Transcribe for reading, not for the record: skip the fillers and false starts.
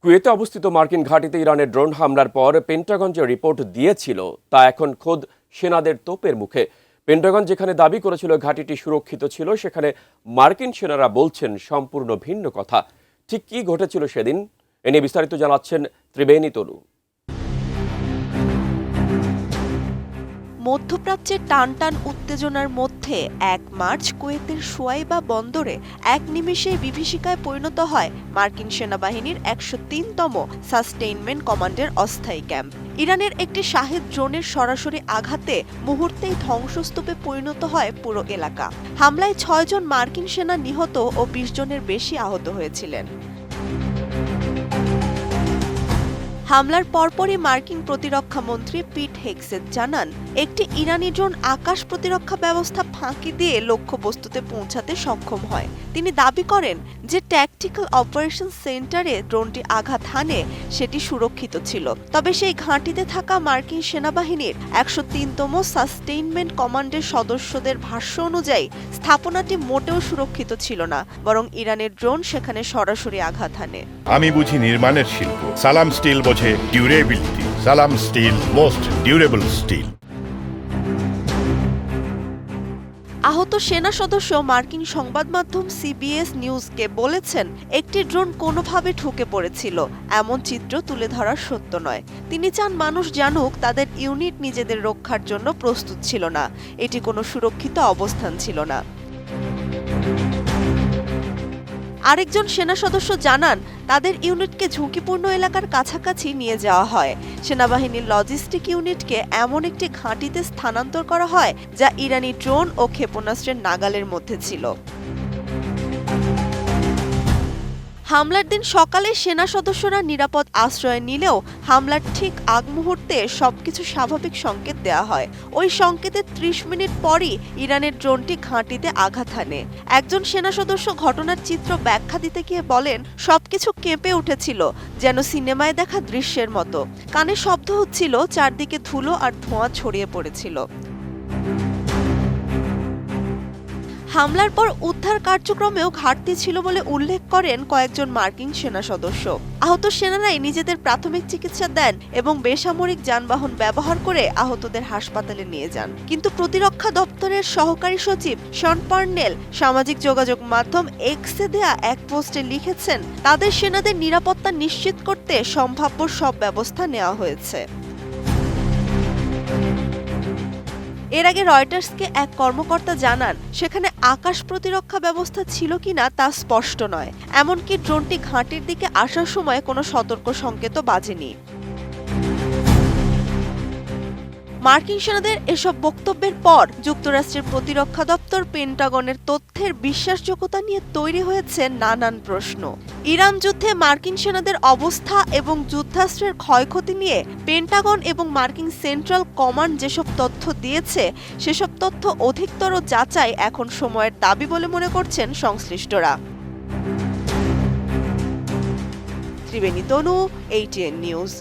কুয়েতে অবস্থিত মার্কিন ঘাঁটিতে ইরানের ড্রোন হামলার পর পেন্টাগন যে রিপোর্ট দিয়েছিল তা এখন খোদ সেনাদের তোপের মুখে। পেন্টাগন যেখানে দাবি করেছিল ঘাঁটিটি সুরক্ষিত ছিল, সেখানে মার্কিন সেনারা বলছেন সম্পূর্ণ ভিন্ন কথা। ঠিক কি ঘটেছিল সেদিন, এ নিয়ে বিস্তারিত জানাচ্ছেন ত্রিবেণী তনু। মধ্যপ্রাচ্যের টানটান উত্তেজনার মধ্যে ১ মার্চ কুয়েতের শুয়াইবা বন্দরে এক নিমেষে বিভীষিকায় পরিণত হয় মার্কিন সেনাবাহিনীর ১০৩তম সাস্টেইনমেন্ট কমান্ডের অস্থায়ী ক্যাম্প। ইরানের একটি শাহেদ ড্রোনের সরাসরি আঘাতে মুহূর্তেই ধ্বংসস্তূপে পরিণত হয় পুরো এলাকা। হামলায় ৬ জন মার্কিন সেনা নিহত ও ২০ জনের বেশি আহত হয়েছিলেন। হামলার পরপরই মার্কিন প্রতিরক্ষা মন্ত্রী পিট হেগসেট জানান, একটি ইরানি ড্রোন আকাশ প্রতিরক্ষা ব্যবস্থা ফাঁকি দিয়ে লক্ষ্যবস্তুতে পৌঁছাতে সক্ষম হয়। তিনি দাবি করেন যে ট্যাকটিক্যাল অপারেশন সেন্টারে ড্রোনটি আঘাত হানে সেটি সুরক্ষিত ছিল। তবে সেই ঘাঁটিতে থাকা মার্কিন সেনাবাহিনীর ১০৩তম সাস্টেইনমেন্ট কমান্ডের সদস্যদের ভাষ্য অনুযায়ী স্থাপনাটি মোটেও সুরক্ষিত ছিল না, বরং ইরানের ড্রোন সেখানে সরাসরি আঘাত হানে। আমি বুঝি নির্মাণের শিল্প, সালাম স্টিল বোঝে ডিউরেবিলিটি। সালাম স্টিল, মোস্ট ডিউরেবল স্টিল। আহত সেনা সদস্য মার্কিন সংবাদ মাধ্যম সিবিএস নিউজকে বলেছেন, একটি ড্রোন কোনোভাবে ঢুকে পড়েছিল, এমন চিত্র তুলে ধরা সত্য নয়। তিনি চান মানুষ জানুক তাদের ইউনিট নিজেদের রক্ষার জন্য প্রস্তুত ছিল না, এটি কোনো সুরক্ষিত অবস্থান ছিল না। আরেকজন সেনা সদস্য জানান, তাদের ইউনিটকে ঝুঁকিপূর্ণ এলাকার কাছাকাছি নিয়ে যাওয়া হয়। সেনাবাহিনীর লজিস্টিক ইউনিটকে এমন একটি ঘাঁটিতে স্থানান্তর করা হয় যা ইরানি ড্রোন ও ক্ষেপণাস্ত্রের নাগালের মধ্যে ছিল। হামলার দিন সকালে সেনা সদস্যরা নিরাপদ আশ্রয় নিলেও হামলার ঠিক আগ মুহূর্তে সবকিছু স্বাভাবিক সংকেত দেওয়া হয়। ওই সংকেতের ৩০ মিনিট পরই ইরানের ড্রোনটি ঘাঁটিতে আঘাত হানে। একজন সেনা সদস্য ঘটনার চিত্র ব্যাখ্যা দিতে গিয়ে বলেন, সবকিছু কেঁপে উঠেছিল, যেন সিনেমায় দেখা দৃশ্যের মতো। কানে শব্দ হচ্ছিল, চারদিকে ধুলো আর ধোঁয়া ছড়িয়ে পড়েছিল। হামলার পর উদ্ধার কার্যক্রমেও ঘাটতি ছিল বলে উল্লেখ করেন কয়েকজন মার্কিন সেনা সদস্য। আহত সেনারাই নিজেদের প্রাথমিক চিকিৎসা দেন এবং বেসামরিক যানবাহন ব্যবহার করে আহতদের হাসপাতালে নিয়ে যান। কিন্তু প্রতিরক্ষা দপ্তরের সহকারী সচিব শন পার্নেল সামাজিক যোগাযোগ মাধ্যম এক্সে দেয়া এক পোস্টে লিখেছেন, তাদের সেনাদের নিরাপত্তা নিশ্চিত করতে সম্ভাব্য সব ব্যবস্থা নেওয়া হয়েছে। এর আগে রয়টার্সকে এক কর্মকর্তা জানান, সেখানে আকাশ প্রতিরক্ষা ব্যবস্থা ছিল কিনা তা স্পষ্ট নয়। এমনকি ড্রোনটি ঘাঁটির দিকে আসার সময় কোনো সতর্ক সংকেতও বাজেনি। মার্কিন সেনাদের এসব বক্তব্যের পর যুক্তরাষ্ট্রের প্রতিরক্ষা দপ্তর পেন্টাগনের তথ্যের বিশ্বাসযোগ্যতা নিয়ে তৈরি হয়েছে নানান প্রশ্ন। ইরান যুদ্ধে মার্কিন সেনাদের অবস্থা এবং যুদ্ধাস্ত্রের ক্ষয়ক্ষতি নিয়ে পেন্টাগন এবং মার্কিন সেন্ট্রাল কমান্ড যেসব তথ্য দিয়েছে, সেসব তথ্য অধিকতর যাচাই এখন সময়ের দাবি বলে মনে করছেন সংশ্লিষ্টরা। ত্রিবেণী তনু, ATN নিউজ।